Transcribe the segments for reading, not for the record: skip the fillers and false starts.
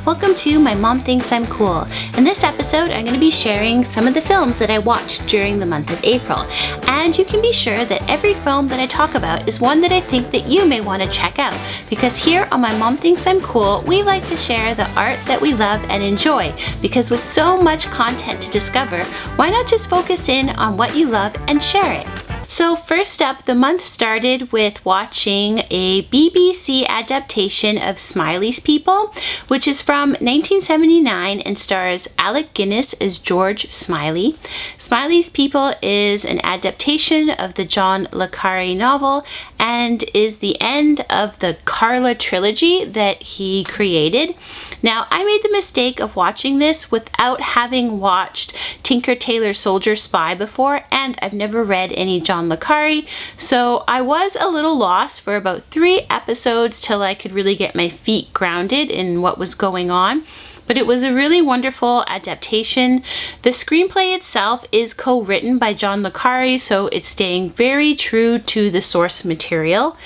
Welcome to My Mom Thinks I'm Cool. In this episode, I'm going to be sharing some of the films that I watched during the month of April. And you can be sure that every film that I talk about is one that I think that you may want to check out. Because here on My Mom Thinks I'm Cool, we like to share the art that we love and enjoy. Because with so much content to discover, why not just focus in on what you love and share it? So first up, the month started with watching a BBC adaptation of Smileys People, which is from 1979 and stars Alec Guinness as George Smiley. Smileys People is an adaptation of the John le Carré novel and is the end of the Carla trilogy that he created. Now, I made the mistake of watching this without having watched Tinker Tailor Soldier Spy before, and I've never read any John le Carré, so I was a little lost for about 3 episodes till I could really get my feet grounded in what was going on. But it was a really wonderful adaptation. The screenplay itself is co-written by John le Carré, so it's staying very true to the source material.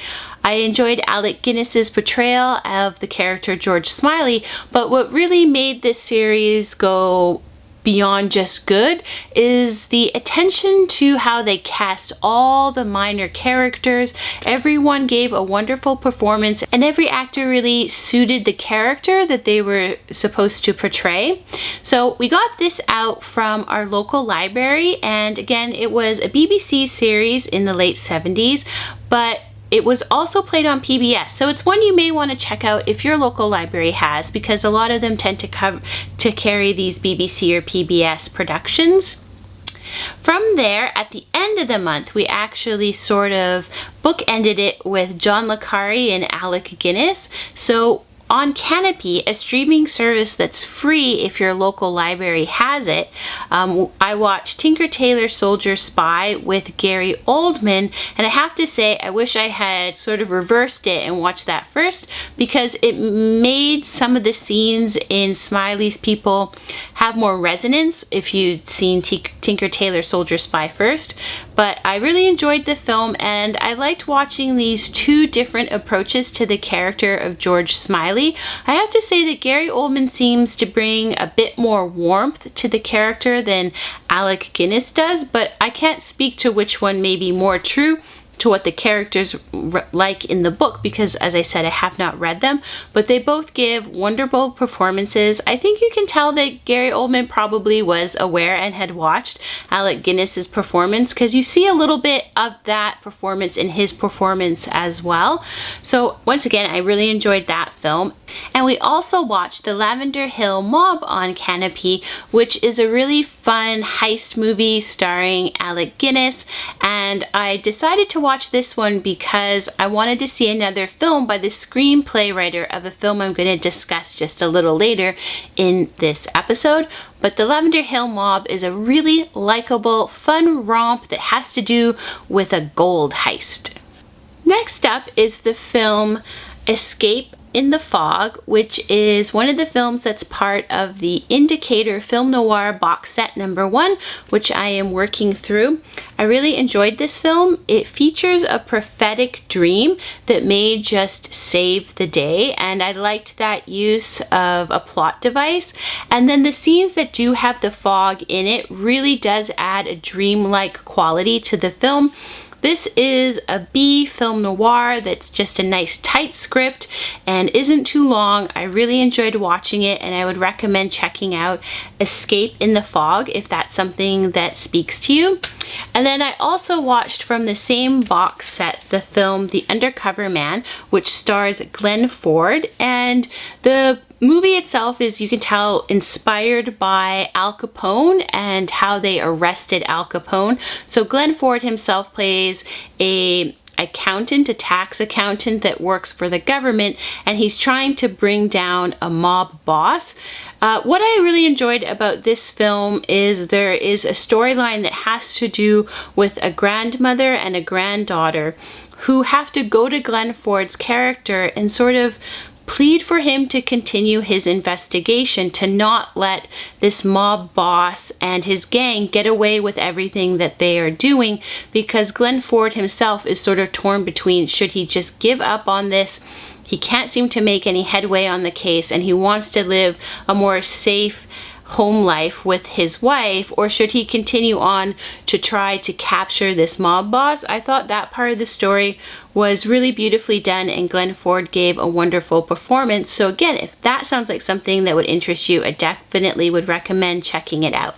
I enjoyed Alec Guinness's portrayal of the character George Smiley, but what really made this series go beyond just good is the attention to how they cast all the minor characters. Everyone gave a wonderful performance and every actor really suited the character that they were supposed to portray. So we got this out from our local library, and again, it was a BBC series in the late 70s, but it was also played on PBS, so it's one you may want to check out if your local library has, because a lot of them tend to carry these BBC or PBS productions. From there, at the end of the month, we actually sort of bookended it with John le Carré and Alec Guinness. So on Kanopy, a streaming service that's free if your local library has it, I watched Tinker Tailor Soldier Spy with Gary Oldman, and I have to say I wish I had sort of reversed it and watched that first, because it made some of the scenes in Smileys People have more resonance if you'd seen Tinker Tailor Soldier Spy first. But I really enjoyed the film, and I liked watching these 2 different approaches to the character of George Smiley. I have to say that Gary Oldman seems to bring a bit more warmth to the character than Alec Guinness does, but I can't speak to which one may be more true to what the characters like in the book, because as I said, I have not read them, but they both give wonderful performances. I think you can tell that Gary Oldman probably was aware and had watched Alec Guinness's performance, because you see a little bit of that performance in his performance as well. So once again, I really enjoyed that film. And we also watched The Lavender Hill Mob on Kanopy, which is a really fun heist movie starring Alec Guinness, and I decided to watch this one because I wanted to see another film by the screenplay writer of a film I'm going to discuss just a little later in this episode. But The Lavender Hill Mob is a really likable, fun romp that has to do with a gold heist. Next up is the film Escape in the Fog, which is one of the films that's part of the Indicator Film Noir box set number 1, which I am working through. I really enjoyed this film. It features a prophetic dream that may just save the day, and I liked that use of a plot device. And then the scenes that do have the fog in it really does add a dreamlike quality to the film. This is a B film noir that's just a nice tight script and isn't too long. I really enjoyed watching it, and I would recommend checking out Escape in the Fog if that's something that speaks to you. And then I also watched from the same box set the film The Undercover Man, which stars Glenn Ford, and the movie itself is, you can tell, inspired by Al Capone and how they arrested Al Capone. So Glenn Ford himself plays a tax accountant that works for the government, and he's trying to bring down a mob boss. What I really enjoyed about this film is there is a storyline that has to do with a grandmother and a granddaughter who have to go to Glenn Ford's character and sort of plead for him to continue his investigation, to not let this mob boss and his gang get away with everything that they are doing, because Glenn Ford himself is sort of torn between should he just give up on this he can't seem to make any headway on the case and he wants to live a more safe home life with his wife, or should he continue on to try to capture this mob boss? I thought that part of the story was really beautifully done, and Glenn Ford gave a wonderful performance. So again, if that sounds like something that would interest you, I definitely would recommend checking it out.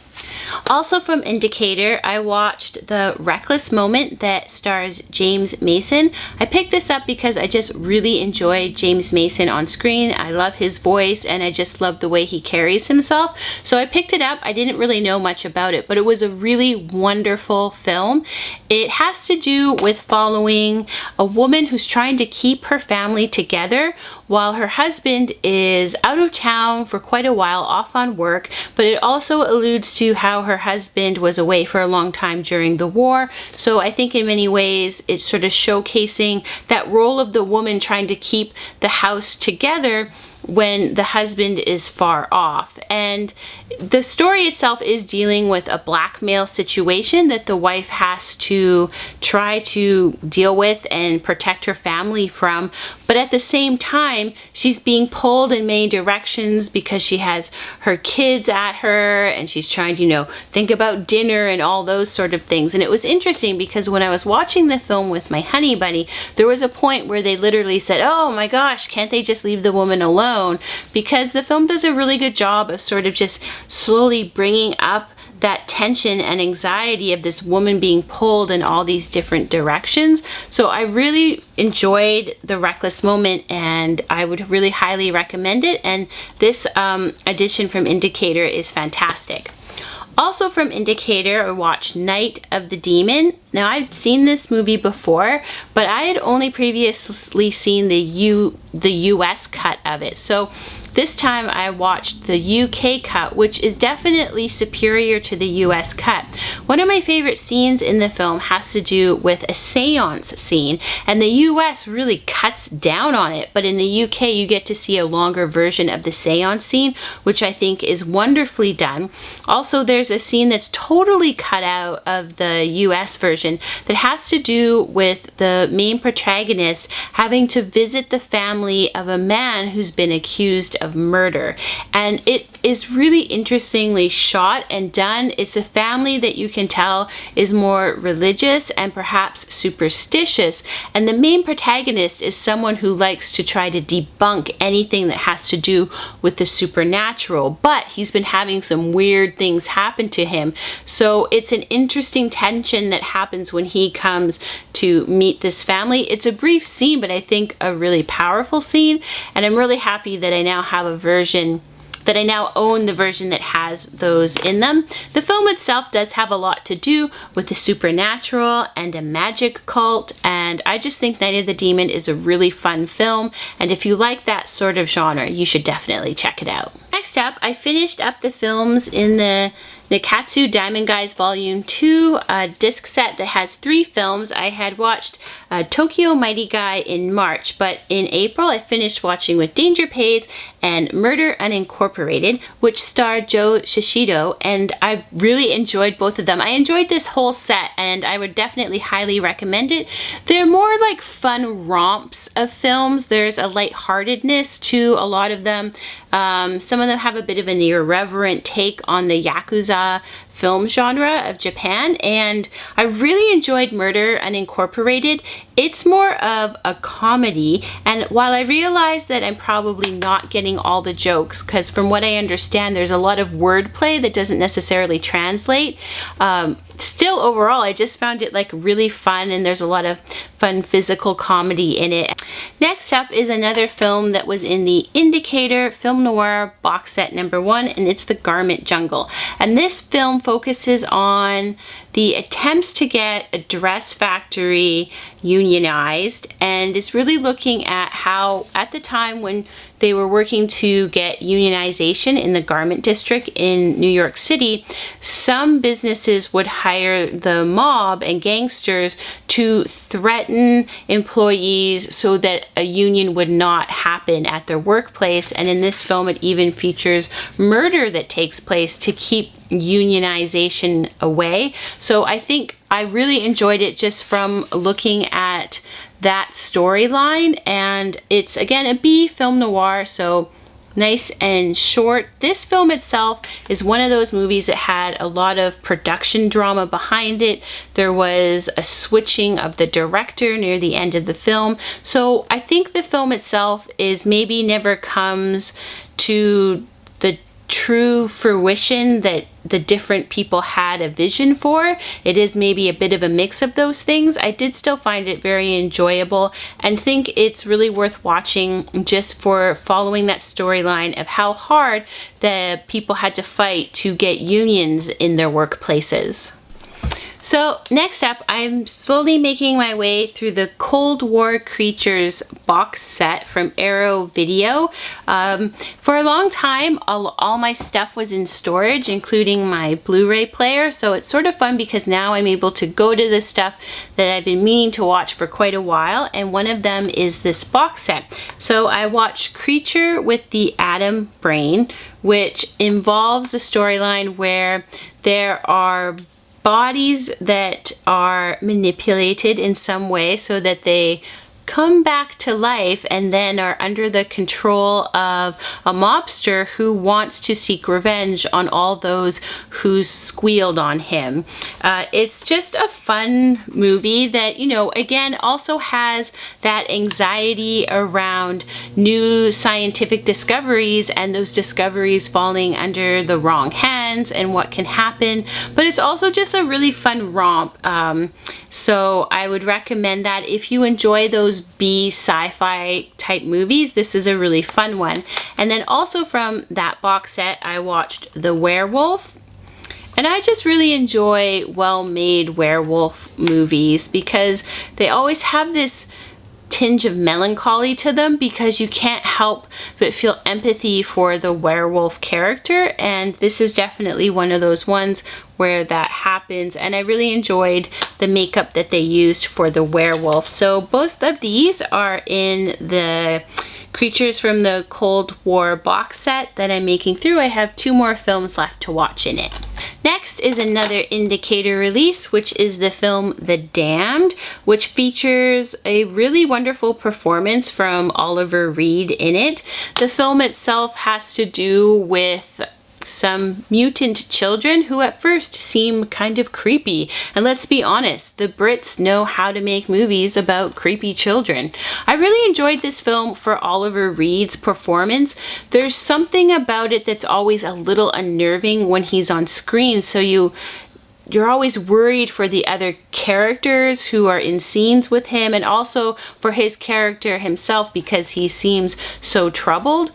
Also from Indicator, I watched The Reckless Moment that stars James Mason. I picked this up because I just really enjoy James Mason on screen. I love his voice and I just love the way he carries himself. So I picked it up. I didn't really know much about it, but it was a really wonderful film. It has to do with following a woman who's trying to keep her family together while her husband is out of town for quite a while, off on work, but it also alludes to how her husband was away for a long time during the war. So I think in many ways it's sort of showcasing that role of the woman trying to keep the house together when the husband is far off. And the story itself is dealing with a blackmail situation that the wife has to try to deal with and protect her family from. But at the same time, she's being pulled in many directions because she has her kids at her and she's trying to, you know, think about dinner and all those sort of things. And it was interesting because when I was watching the film with my honey bunny, there was a point where they literally said, oh my gosh, can't they just leave the woman alone? Because the film does a really good job of sort of just slowly bringing up that tension and anxiety of this woman being pulled in all these different directions. So I really enjoyed The Reckless Moment and I would really highly recommend it. And this edition from Indicator is fantastic. Also from Indicator, I watched Night of the Demon. Now I'd seen this movie before, but I had only previously seen the US cut of it. So this time I watched the UK cut, which is definitely superior to the US cut. One of my favorite scenes in the film has to do with a seance scene, and the US really cuts down on it, but in the UK you get to see a longer version of the seance scene, which I think is wonderfully done. Also, there's a scene that's totally cut out of the US version that has to do with the main protagonist having to visit the family of a man who's been accused of murder. And it is really interestingly shot and done. It's a family that you can tell is more religious and perhaps superstitious, and the main protagonist is someone who likes to try to debunk anything that has to do with the supernatural, but he's been having some weird things happen to him. So it's an interesting tension that happens when he comes to meet this family. It's a brief scene, but I think a really powerful scene, and I'm really happy that I now have a version that I now own the version that has those in them. The film itself does have a lot to do with the supernatural and a magic cult, and I just think Night of the Demon is a really fun film, and if you like that sort of genre, you should definitely check it out. Next up, I finished up the films in the Nikatsu Diamond Guys Volume 2 disc set that has 3 films. I had watched Tokyo Mighty Guy in March, but in April I finished watching With Danger Pays and Murder Unincorporated, which starred Joe Shishido, and I really enjoyed both of them. I enjoyed this whole set and I would definitely highly recommend it. They're more like fun romps of films. There's a lightheartedness to a lot of them. Some of them have a bit of an irreverent take on the Yakuza film genre of Japan, and I really enjoyed Murder Unincorporated. It's more of a comedy, and while I realize that I'm probably not getting all the jokes, because from what I understand there's a lot of wordplay that doesn't necessarily translate, still overall I just found it like really fun, and there's a lot of fun physical comedy in it. Next up is another film that was in the Indicator Film Noir box set number 1, and it's The Garment Jungle. And this film focuses on the attempts to get a dress factory unionized, and is really looking at how at the time when they were working to get unionization in the garment district in New York City, some businesses would hire the mob and gangsters to threaten employees so that a union would not happen at their workplace. And in this film it even features murder that takes place to keep unionization away. So I think I really enjoyed it just from looking at that storyline. And it's, again, a B film noir, so nice and short. This film itself is one of those movies that had a lot of production drama behind it. There was a switching of the director near the end of the film. So I think the film itself is maybe never comes to the true fruition that the different people had a vision for. It is maybe a bit of a mix of those things. I did still find it very enjoyable and think it's really worth watching just for following that storyline of how hard the people had to fight to get unions in their workplaces. So next up, I'm slowly making my way through the Cold War Creatures box set from Arrow Video. For a long time, all my stuff was in storage, including my Blu Ray player. So it's sort of fun because now I'm able to go to the stuff that I've been meaning to watch for quite a while. And one of them is this box set. So I watched Creature with the Atom Brain, which involves a storyline where there are bodies that are manipulated in some way so that they come back to life and then are under the control of a mobster who wants to seek revenge on all those who squealed on him. It's just a fun movie that, you know, again, also has that anxiety around new scientific discoveries and those discoveries falling under the wrong hands and what can happen. But it's also just a really fun romp. So I would recommend that if you enjoy those B sci-fi type movies, this is a really fun one. And then also from that box set, I watched The Werewolf. And I just really enjoy well-made werewolf movies because they always have this tinge of melancholy to them because you can't help but feel empathy for the werewolf character, and this is definitely one of those ones where that happens. And I really enjoyed the makeup that they used for the werewolf. So both of these are in the Creatures from the Cold War box set that I'm making through. I have 2 more films left to watch in it. Next is another Indicator release, which is the film The Damned, which features a really wonderful performance from Oliver Reed in it. The film itself has to do with some mutant children who at first seem kind of creepy. And let's be honest, the Brits know how to make movies about creepy children. I really enjoyed this film for Oliver Reed's performance. There's something about it that's always a little unnerving when he's on screen, so you're always worried for the other characters who are in scenes with him, and also for his character himself because he seems so troubled.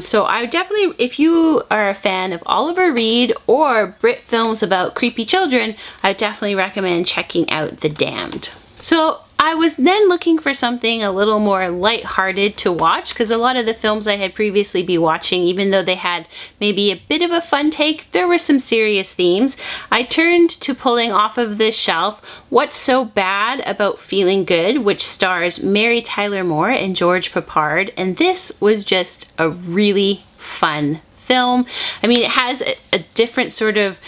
So I would definitely, if you are a fan of Oliver Reed or Brit films about creepy children, I would definitely recommend checking out The Damned. So I was then looking for something a little more lighthearted to watch because a lot of the films I had previously been watching, even though they had maybe a bit of a fun take, there were some serious themes. I turned to pulling off of this shelf What's So Bad About Feeling Good, which stars Mary Tyler Moore and George Peppard, and this was just a really fun film. I mean, it has a different sort of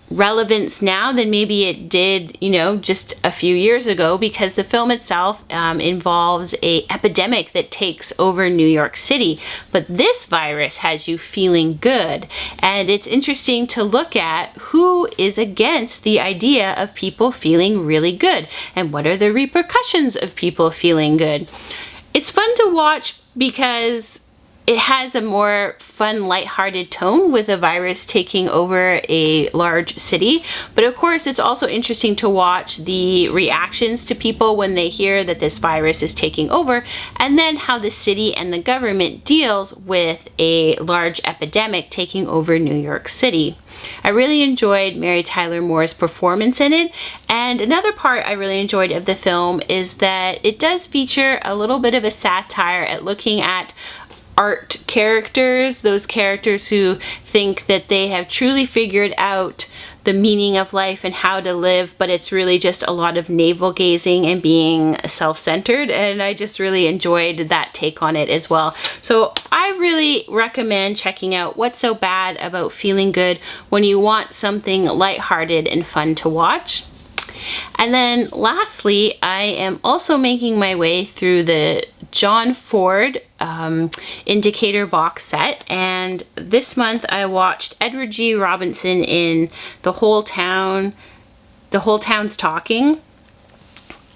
relevance now than maybe it did, you know, just a few years ago, because the film itself involves a epidemic that takes over New York City. But this virus has you feeling good, and it's interesting to look at who is against the idea of people feeling really good and what are the repercussions of people feeling good. It's fun to watch because it has a more fun, lighthearted tone with a virus taking over a large city. But of course, it's also interesting to watch the reactions to people when they hear that this virus is taking over, and then how the city and the government deals with a large epidemic taking over New York City. I really enjoyed Mary Tyler Moore's performance in it, and another part I really enjoyed of the film is that it does feature a little bit of a satire at looking at art characters, those characters who think that they have truly figured out the meaning of life and how to live, but it's really just a lot of navel gazing and being self-centered, and I just really enjoyed that take on it as well. So I really recommend checking out What's So Bad About Feeling Good when you want something lighthearted and fun to watch. And then lastly, I am also making my way through the John Ford Indicator box set, and this month I watched Edward G. Robinson in The Whole Town's Talking.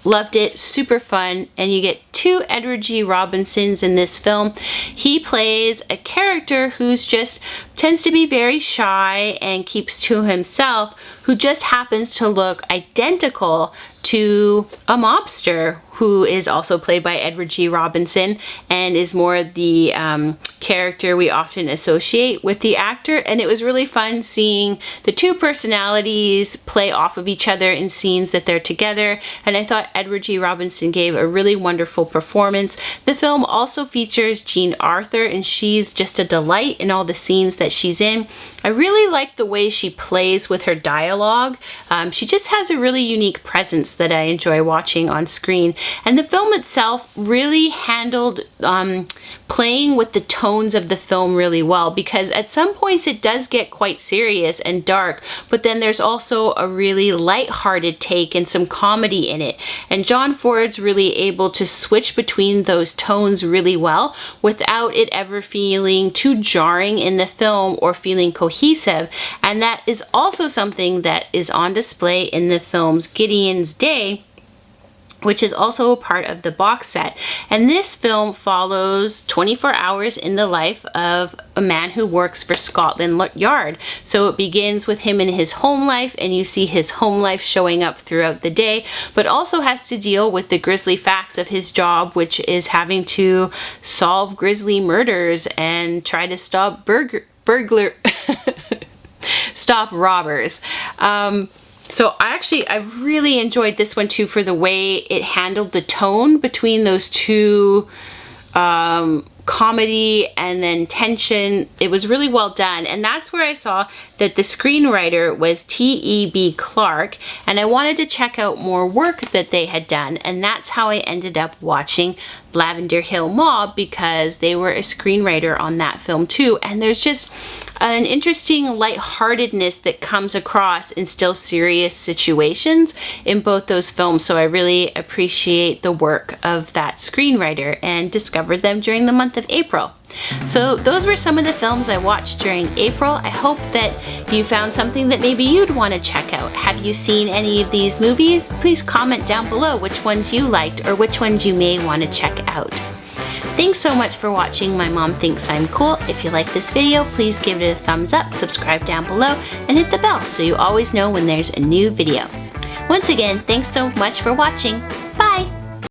Loved it, super fun, and you get two Edward G. Robinsons in this film. He plays a character who's just tends to be very shy and keeps to himself, who just happens to look identical to a mobster who is also played by Edward G. Robinson and is more the character we often associate with the actor. And it was really fun seeing the two personalities play off of each other in scenes that they're together. And I thought Edward G. Robinson gave a really wonderful performance. The film also features Jean Arthur, and she's just a delight in all the scenes that she's in. I really like the way she plays with her dialogue. She just has a really unique presence that I enjoy watching on screen. And the film itself really handled playing with the tones of the film really well, because at some points it does get quite serious and dark, but then there's also a really light-hearted take and some comedy in it. And John Ford's really able to switch between those tones really well without it ever feeling too jarring in the film or feeling cohesive. And that is also something that is on display in the film's Gideons Day, which is also a part of the box set. And this film follows 24 hours in the life of a man who works for Scotland Yard. So it begins with him in his home life, and you see his home life showing up throughout the day, but also has to deal with the grisly facts of his job, which is having to solve grisly murders and try to stop stop robbers. So I really enjoyed this one too, for the way it handled the tone between those two, comedy and then tension. It was really well done, and that's where I saw that the screenwriter was T.E.B. Clarke, and I wanted to check out more work that they had done, and that's how I ended up watching Lavender Hill Mob, because they were a screenwriter on that film too. And there's just an interesting lightheartedness that comes across in still serious situations in both those films. So I really appreciate the work of that screenwriter and discovered them during the month of April. So those were some of the films I watched during April. I hope that you found something that maybe you'd want to check out. Have you seen any of these movies? Please comment down below which ones you liked or which ones you may want to check out. Thanks so much for watching My Mom Thinks I'm Cool. If you like this video, please give it a thumbs up, subscribe down below, and hit the bell so you always know when there's a new video. Once again, thanks so much for watching. Bye!